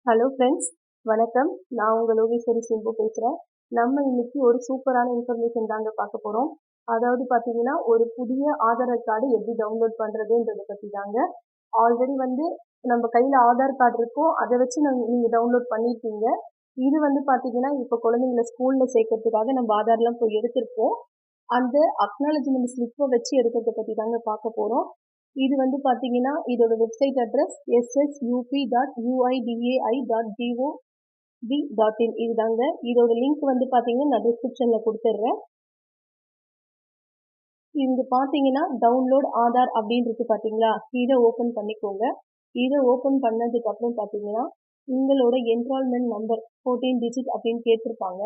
Hello friends, வணக்கம். நான் உங்க லோகேஸ்வரி சிம்பு பேசுகிறேன். நம்ம இன்னைக்கு ஒரு சூப்பரான இன்ஃபர்மேஷன் தாங்க பார்க்க போகிறோம். அதாவது பார்த்தீங்கன்னா, ஒரு புதிய ஆதார் கார்டு எப்படி டவுன்லோட் பண்ணுறதுன்றதை பற்றி தாங்க. ஆல்ரெடி நம்ம கையில் ஆதார் கார்டு இருக்கும், அதை வச்சு நீங்கள் டவுன்லோட் பண்ணியிருப்பீங்க. இது பார்த்தீங்கன்னா, இப்போ குழந்தைங்கள ஸ்கூலில் சேர்க்கறதுக்காக நம்ம ஆதார்லாம் போய் எடுத்திருப்போம். அந்த அக்னாலஜ்மெண்ட் ஸ்லிப்பை வச்சு எடுக்கிறத பற்றி தாங்க பார்க்க போகிறோம். இது பார்த்தீங்கன்னா, இதோட வெப்சைட் அட்ரஸ் ssup.uidai.gov.in இதுதாங்க. இதோட லிங்க் பார்த்தீங்கன்னா நான் டிஸ்கிரிப்ஷனில் கொடுத்துட்றேன். இங்க பார்த்தீங்கன்னா டவுன்லோட் ஆதார் அப்படின்றது பார்த்தீங்களா, இதை ஓப்பன் பண்ணிக்கோங்க. இதை ஓப்பன் பண்ணதுக்கு அப்புறம் பார்த்தீங்கன்னா உங்களோட என்ரோல்மெண்ட் நம்பர் 14 டிஜிட் அப்படின்னு கேட்டிருப்பாங்க.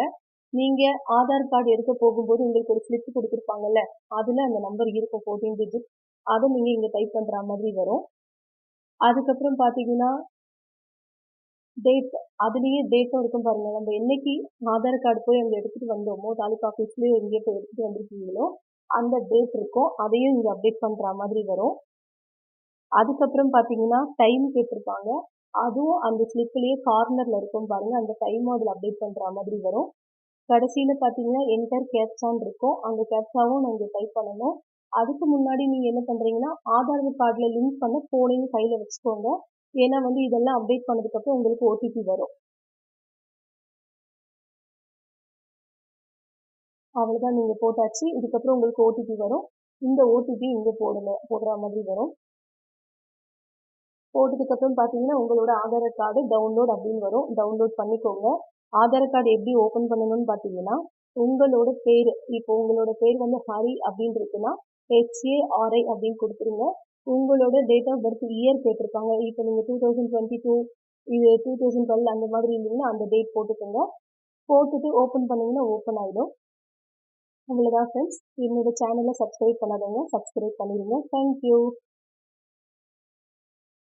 நீங்கள் ஆதார் கார்டு எடுக்க போகும்போது உங்களுக்கு ஒரு ஸ்லிப் கொடுத்துருப்பாங்கல்ல, அதில் அந்த நம்பர் இருக்கும் 14 டிஜிட். அதை நீங்கள் இங்கே டைப் பண்ணுற மாதிரி வரும். அதுக்கப்புறம் பார்த்தீங்கன்னா டேட், அதுலேயே டேட்டும் இருக்கும் பாருங்க. நம்ம என்னைக்கு ஆதார் கார்டு போய் அங்கே எடுத்துகிட்டு வந்தோமோ, தாலுகா ஆஃபீஸ்லேயே எங்கேயோ போய் எடுத்துகிட்டு வந்திருக்கீங்களோ அந்த டேட் இருக்கும், அதையும் இங்கே அப்டேட் பண்ணுற மாதிரி வரும். அதுக்கப்புறம் பார்த்தீங்கன்னா டைம் கேட்டிருப்பாங்க, அதுவும் அந்த ஸ்லிப்லேயே கார்னரில் இருக்கும் பாருங்கள், அந்த டைமும் அதில் அப்டேட் பண்ணுற மாதிரி வரும். கடைசியில் பார்த்தீங்கன்னா என்டர் கேப்சான்னு இருக்கும், அந்த கேப்சாவும் நாங்கள் டைப் பண்ணணும். அதுக்கு முன்னாடி நீங்கள் என்ன பண்ணுறீங்கன்னா ஆதார் கார்டில் லிங்க் பண்ண ஃபோனையும் கையில் வச்சுக்கோங்க. ஏன்னா இதெல்லாம் அப்டேட் பண்ணதுக்கப்புறம் உங்களுக்கு ஓடிபி வரும். அவ்வளோதான், நீங்கள் போட்டாச்சு. இதுக்கப்புறம் உங்களுக்கு ஓடிபி வரும். இந்த ஓடிபி இங்கே போடுற மாதிரி வரும். போட்டதுக்கப்புறம் பார்த்தீங்கன்னா உங்களோட ஆதார் கார்டு டவுன்லோட் அப்படின்னு வரும். டவுன்லோட் பண்ணிக்கோங்க. ஆதார் கார்டு எப்படி ஓப்பன் பண்ணணும்னு பார்த்தீங்கன்னா, உங்களோட பேர், இப்போ உங்களோட பேர் ஹரி அப்படின்னு இருக்குன்னா HARI அப்படின்னு கொடுத்துருங்க. உங்களோட டேட் ஆஃப் பர்த் இயர் கேட்டிருப்பாங்க. இப்போ நீங்கள் 2022, இது 2012 அந்த மாதிரி இருந்தீங்கன்னா அந்த டேட் போட்டுக்கோங்க. போட்டுட்டு ஓப்பன் பண்ணிங்கன்னா ஓப்பன் ஆகிடும். அவ்வளோதான் ஃப்ரெண்ட்ஸ். என்னோட சேனலை சப்ஸ்கிரைப் பண்ணாதவங்க சப்ஸ்கிரைப் பண்ணிடுங்க. தேங்க்யூ.